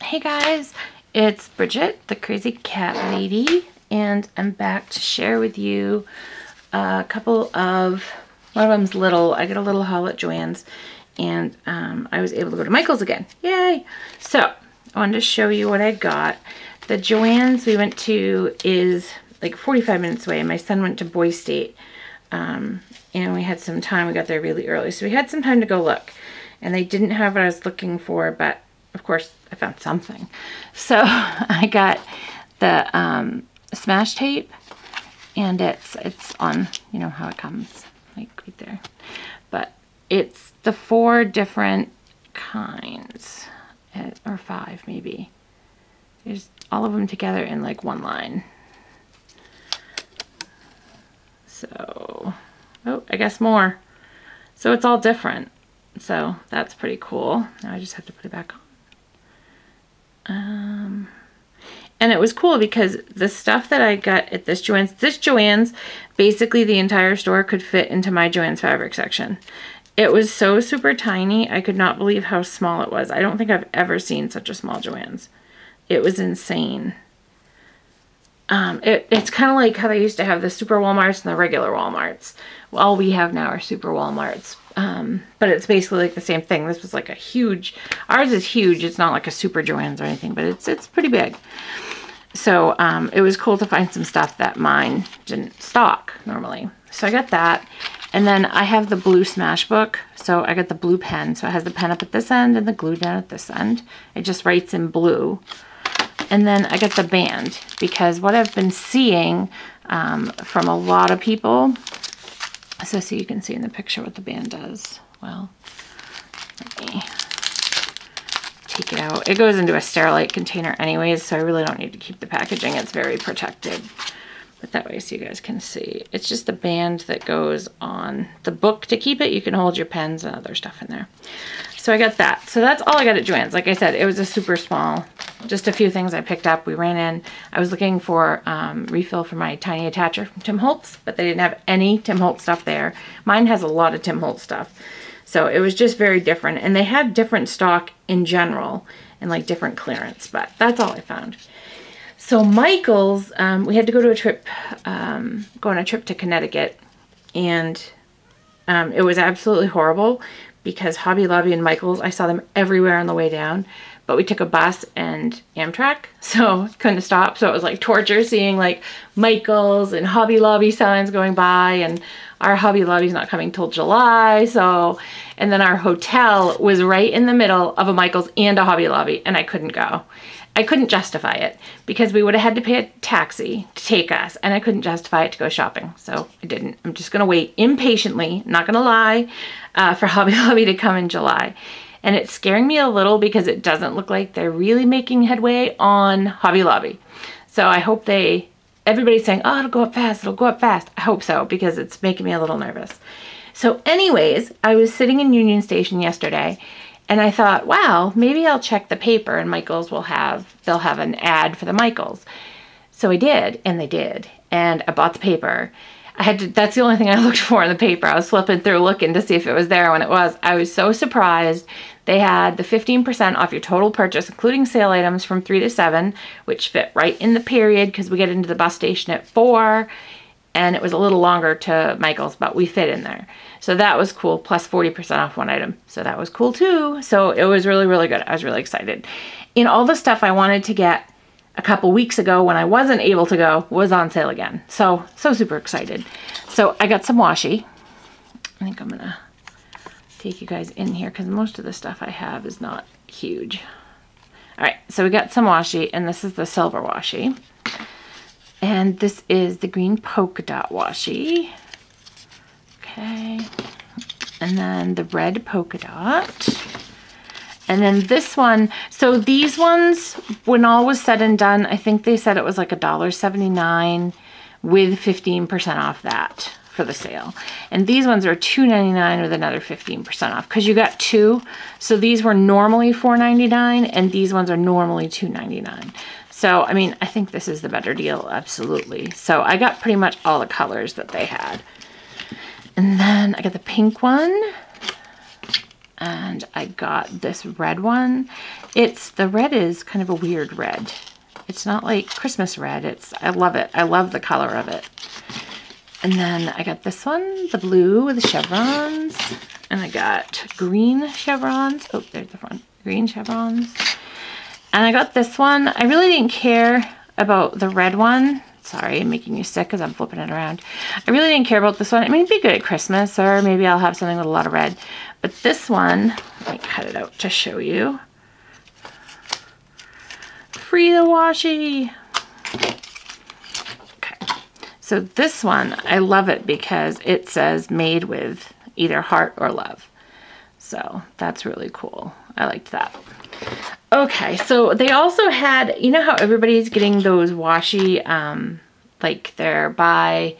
Hey guys, it's Bridget, the crazy cat lady, and I'm back to share with you a couple of, one of them's little, I got a little haul at Joann's, and I was able to go to Michael's again. Yay! So, I wanted to show you what I got. The Joann's we went to is like 45 minutes away. My son went to Boise State, and we had some time. We got there really early, so we had some time to go look. And they didn't have what I was looking for, but of course I found something. So I got the smash tape, and it's on, you know how it comes, like right there. But it's the 4 different kinds, or 5 maybe. There's all of them together in like one line. So, oh, I guess more. So it's all different. So that's pretty cool. Now I just have to put it back on. And it was cool because the stuff that I got at this Joann's, basically the entire store could fit into my Joann's fabric section. It was so super tiny. I could not believe how small it was. I don't think I've ever seen such a small Joann's. It was insane. It's kind of like how they used to have the super Walmarts and the regular Walmarts. Well, all we have now are super Walmarts. But it's basically like the same thing. This was like a huge, ours is huge. It's not like a super Joann's or anything, but it's pretty big. So it was cool to find some stuff that mine didn't stock normally. So I got that. And then I have the blue smash book. So I got the blue pen. So it has the pen up at this end and the glue down at this end. It just writes in blue. And then I got the band, because what I've been seeing from a lot of people, so you can see in the picture what the band does. Well, let me take it out. It goes into a Sterilite container anyways, so I really don't need to keep the packaging. It's very protected. But that way so you guys can see. It's just a band that goes on the book to keep it. You can hold your pens and other stuff in there. So I got that. So that's all I got at Joann's. Like I said, it was a super small, just a few things I picked up. We ran in. I was looking for refill for my tiny attacher from Tim Holtz, but they didn't have any Tim Holtz stuff there. Mine has a lot of Tim Holtz stuff. So it was just very different. And they had different stock in general and like different clearance, but that's all I found. So Michael's, we had to go to a trip, go on a trip to Connecticut, and it was absolutely horrible because Hobby Lobby and Michael's, I saw them everywhere on the way down, but we took a bus and Amtrak, so couldn't stop. So it was like torture seeing like Michael's and Hobby Lobby signs going by, and our Hobby Lobby's not coming till July, so, and then our hotel was right in the middle of a Michael's and a Hobby Lobby, and I couldn't go. I couldn't justify it because we would have had to pay a taxi to take us, and I couldn't justify it to go shopping, so I didn't. I'm just going to wait impatiently, not going to lie, for Hobby Lobby to come in July. And it's scaring me a little because it doesn't look like they're really making headway on Hobby Lobby. So I hope everybody's saying, oh, it'll go up fast, it'll go up fast. I hope so, because it's making me a little nervous. So anyways, I was sitting in Union Station yesterday, and I thought, wow, maybe I'll check the paper and Michael's they'll have an ad for the Michael's. So I did, and they did. And I bought the paper. That's the only thing I looked for in the paper. I was flipping through looking to see if it was there. When it was, I was so surprised. They had the 15% off your total purchase, including sale items from 3 to 7, which fit right in the period because we get into the bus station at 4. And it was a little longer to Michael's, but we fit in there. So that was cool, plus 40% off one item. So that was cool too. So it was really, really good. I was really excited. And all the stuff I wanted to get a couple weeks ago when I wasn't able to go was on sale again. So super excited. So I got some washi. I think I'm gonna take you guys in here because most of the stuff I have is not huge. All right, so we got some washi, and this is the silver washi. And this is the green polka dot washi. Okay. And then the red polka dot. And then this one, so these ones, when all was said and done, I think they said it was like $1.79 with 15% off that for the sale. And these ones are $2.99 with another 15% off because you got 2. So these were normally $4.99 and these ones are normally $2.99. So, I mean, I think this is the better deal, absolutely. So I got pretty much all the colors that they had. And then I got the pink one. And I got this red one. The red is kind of a weird red. It's not like Christmas red. I love it. I love the color of it. And then I got this one, the blue with the chevrons. And I got green chevrons. Oh, there's the front. Green chevrons. And I got this one. I really didn't care about the red one. Sorry, I'm making you sick because I'm flipping it around. I really didn't care about this one. It may be good at Christmas, or maybe I'll have something with a lot of red. But this one, let me cut it out to show you. Free the washi. Okay, so this one, I love it because it says made with either heart or love. So that's really cool. I liked that. Okay, so they also had, you know how everybody's getting those washi, like they're by,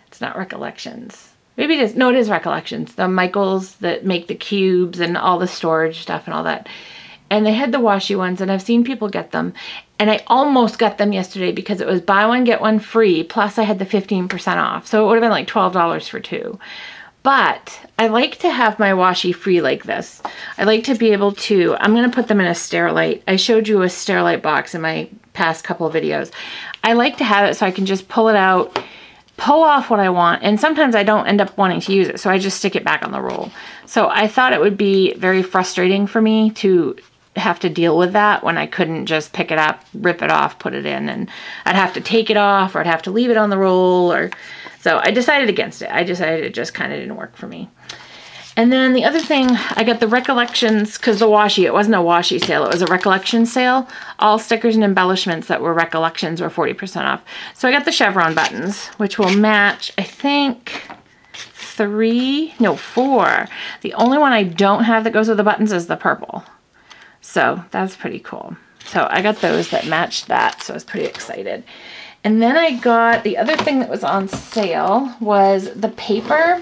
it's not Recollections. Maybe it is, no, it is Recollections. The Michaels that make the cubes and all the storage stuff and all that. And they had the washi ones, and I've seen people get them. And I almost got them yesterday because it was buy one, get one free, plus I had the 15% off. So it would have been like $12 for two. But I like to have my washi free like this. I like to be able to, I'm going to put them in a Sterilite. I showed you a Sterilite box in my past couple of videos. I like to have it so I can just pull it out, pull off what I want, and sometimes I don't end up wanting to use it, so I just stick it back on the roll. So I thought it would be very frustrating for me to have to deal with that when I couldn't just pick it up, rip it off, put it in, and I'd have to take it off, or I'd have to leave it on the roll, or so I decided against it. I decided it just kind of didn't work for me. And then the other thing, I got the Recollections, because the washi, it wasn't a washi sale, it was a Recollection sale. All stickers and embellishments that were Recollections were 40% off. So I got the chevron buttons, which will match, I think, 4. The only one I don't have that goes with the buttons is the purple. So that's pretty cool. So I got those that matched that, so I was pretty excited. And then I got, the other thing that was on sale was the paper.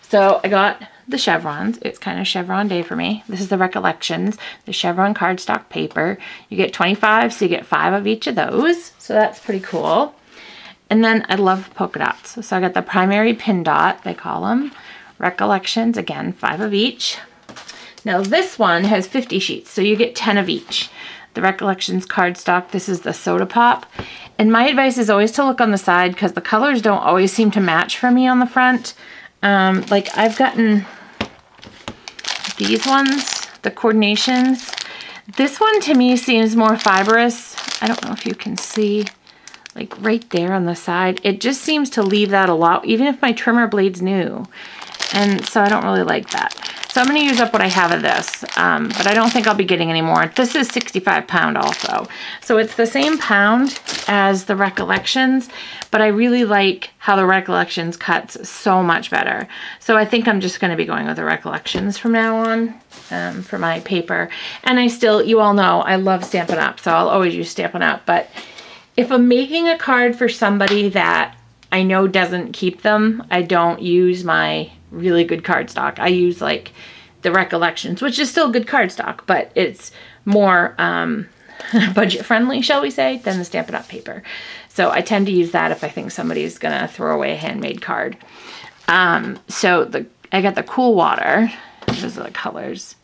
So I got the chevrons. It's kind of chevron day for me. This is the Recollections, the chevron cardstock paper. You get 25, so you get 5 of each of those. So that's pretty cool. And then I love polka dots. So I got the primary pin dot, they call them. Recollections, again, 5 of each. Now this one has 50 sheets, so you get 10 of each. The Recollections cardstock, this is the soda pop. And my advice is always to look on the side because the colors don't always seem to match for me on the front. Like I've gotten these ones, the coordinations. This one to me seems more fibrous. I don't know if you can see, like right there on the side. It just seems to leave that a lot, even if my trimmer blade's new. And so I don't really like that. So I'm going to use up what I have of this, but I don't think I'll be getting any more. This is 65 pound also. So it's the same pound as the Recollections, but I really like how the Recollections cuts so much better. So I think I'm just going to be going with the Recollections from now on for my paper. And I still, you all know, I love Stampin' Up, so I'll always use Stampin' Up. But if I'm making a card for somebody that I know doesn't keep them, I don't use my really good cardstock. I use like the Recollections, which is still good cardstock, but it's more budget friendly, shall we say, than the Stampin' Up paper. So I tend to use that if I think somebody's gonna throw away a handmade card. So I got the Cool Water. Those are the colors.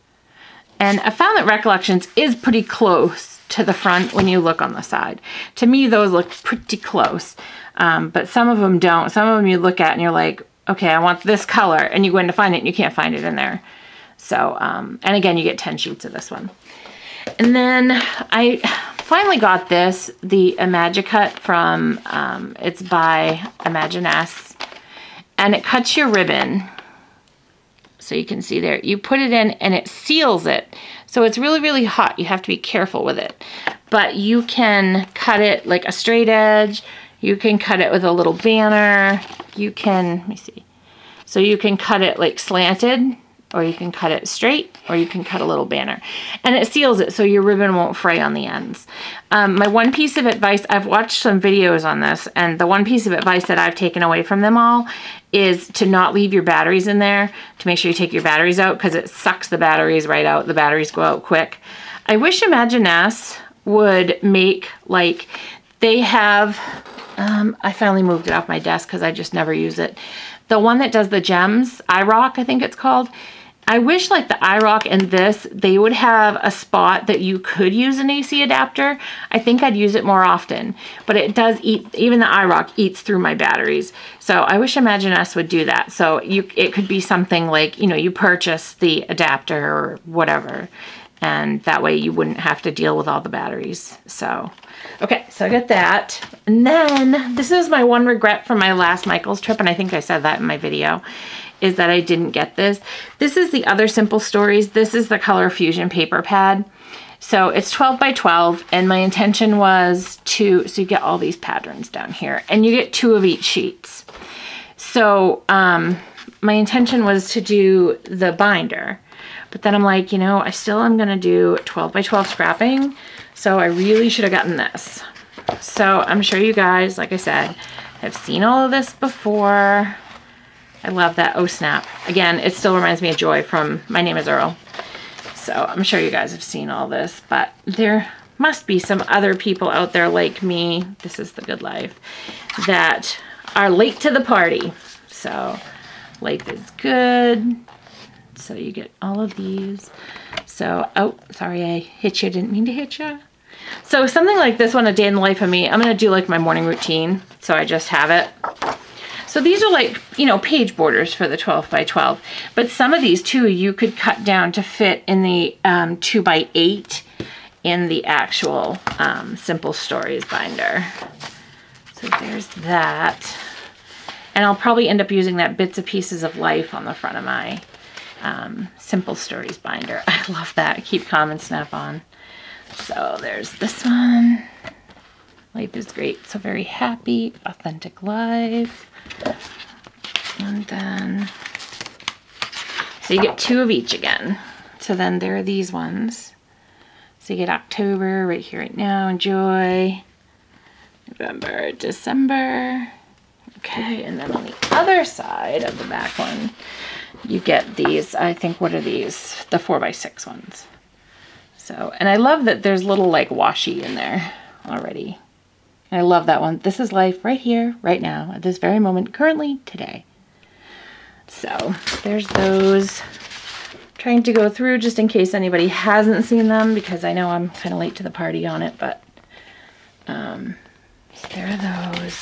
And I found that Recollections is pretty close to the front when you look on the side. To me, those look pretty close, but some of them don't. Some of them you look at and you're like, okay, I want this color, and you go in to find it and you can't find it in there. So, and again, you get 10 sheets of this one. And then I finally got this, the Imagicut from, it's by Imaginess, and it cuts your ribbon. So you can see there, you put it in and it seals it. So it's really, really hot. You have to be careful with it. But you can cut it like a straight edge. You can cut it with a little banner. You can, let me see. So you can cut it like slanted, or you can cut it straight, or you can cut a little banner. And it seals it so your ribbon won't fray on the ends. My one piece of advice, I've watched some videos on this, and the one piece of advice that I've taken away from them all is to not leave your batteries in there, to make sure you take your batteries out, because it sucks the batteries right out. The batteries go out quick. I wish Imaginess would make, like, they have, I finally moved it off my desk because I just never use it. The one that does the gems, iRock, I think it's called, I wish like the iRock and this, they would have a spot that you could use an AC adapter. I think I'd use it more often, but it does eat, even the iRock eats through my batteries. So I wish Imagine Us would do that. So it could be something like, you know, you purchase the adapter or whatever, and that way you wouldn't have to deal with all the batteries. So, okay, so I got that. And then this is my one regret from my last Michael's trip, and I think I said that in my video, is that I didn't get this. This is the other Simple Stories. This is the Color Fusion paper pad. So it's 12 by 12, and my intention was to, so you get all these patterns down here, and you get 2 of each sheets. So my intention was to do the binder, but then I'm like, you know, I still am gonna do 12 by 12 scrapping, so I really should have gotten this. So I'm sure you guys, like I said, have seen all of this before. I love that. Oh snap. Again, it still reminds me of Joy from My Name is Earl. So I'm sure you guys have seen all this, but there must be some other people out there like me, this is the good life, that are late to the party. So life is good. So you get all of these. So, oh, sorry, I hit you. Didn't mean to hit you. So something like this one, A Day in the Life of Me, I'm going to do like my morning routine. So I just have it. So these are like, you know, page borders for the 12 by 12. But some of these too, you could cut down to fit in the 2 by 8 in the actual Simple Stories binder. So there's that. And I'll probably end up using that Bits of Pieces of Life on the front of my Simple Stories binder. I love that. Keep calm and snap on. So there's this one. Life is great. So very happy. Authentic life. And then, so you get 2 of each again. So then there are these ones. So you get October right here, right now, Enjoy. November, December. Okay, and then on the other side of the back one, you get these, I think, what are these? The 4 by 6 ones. So, and I love that there's little like washi in there already. I love that one. This is life right here, right now, at this very moment, currently, today. So there's those. Trying to go through just in case anybody hasn't seen them, because I know I'm kind of late to the party on it, but there are those.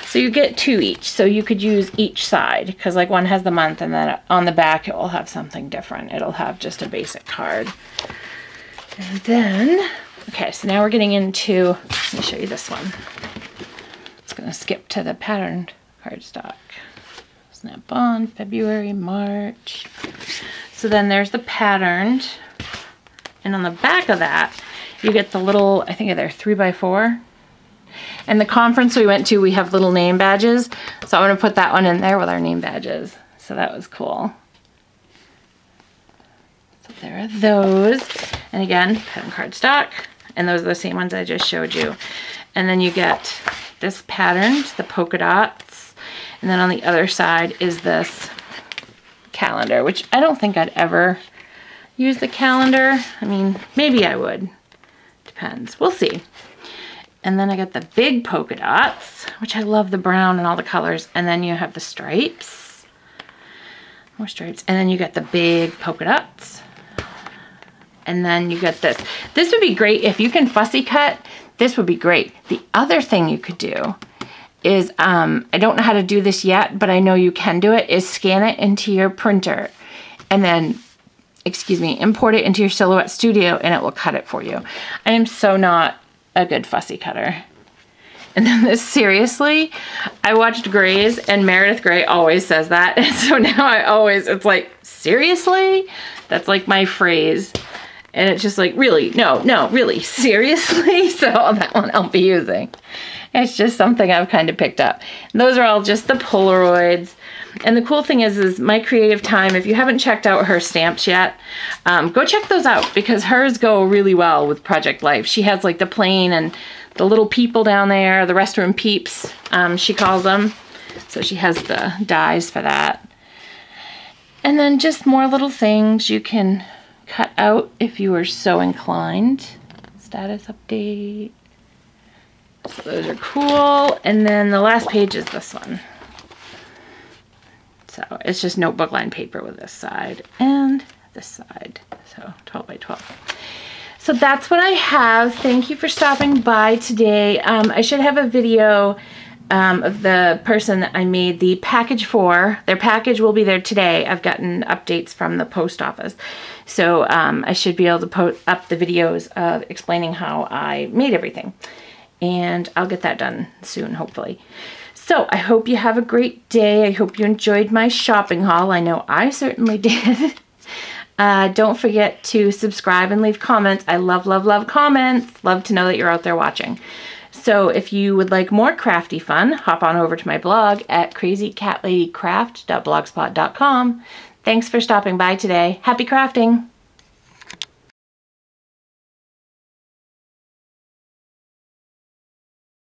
So you get 2 each, so you could use each side, because like one has the month, and then on the back it will have something different. It'll have just a basic card. And then, okay, so now we're getting into, let me show you this one. It's going to skip to the patterned cardstock. Snap on, February, March. So then there's the patterned, and on the back of that, you get the little, I think they're 3 by 4. And the conference we went to, we have little name badges. So I'm going to put that one in there with our name badges. So that was cool. So there are those. And again, pattern cardstock. And those are the same ones I just showed you. And then you get this patterned, the polka dots. And then on the other side is this calendar, which I don't think I'd ever use the calendar. I mean, maybe I would. Depends. We'll see. And then I got the big polka dots, which I love the brown and all the colors. And then you have the stripes. More stripes. And then you got the big polka dots. And then you get this. This would be great if you can fussy cut. This would be great. The other thing you could do is, I don't know how to do this yet, but I know you can do it, is scan it into your printer and then, excuse me, import it into your Silhouette Studio, and it will cut it for you. I am so not a good fussy cutter. And then this, seriously, I watched Grey's, and Meredith Grey always says that. And so now I always, it's like, seriously? That's like my phrase. And it's just like, really? No, really? Seriously? So that one I'll be using. It's just something I've kind of picked up. And those are all just the Polaroids. And the cool thing is My Creative Time, if you haven't checked out her stamps yet, go check those out, because hers go really well with Project Life. She has like the plane and the little people down there, the restroom peeps, she calls them. So she has the dies for that. And then just more little things you can cut out if you are so inclined. Status update. So those are cool. And then the last page is this one. So it's just notebook lined paper with this side. And this side. So 12 by 12. So that's what I have. Thank you for stopping by today. I should have a video of the person that I made the package for. Their package will be there today. I've gotten updates from the post office. So I should be able to put up the videos of explaining how I made everything. And I'll get that done soon, hopefully. So I hope you have a great day. I hope you enjoyed my shopping haul. I know I certainly did. Don't forget to subscribe and leave comments. I love, love, love comments. Love to know that you're out there watching. So if you would like more crafty fun, hop on over to my blog at crazycatladycraft.blogspot.com. Thanks for stopping by today. Happy crafting!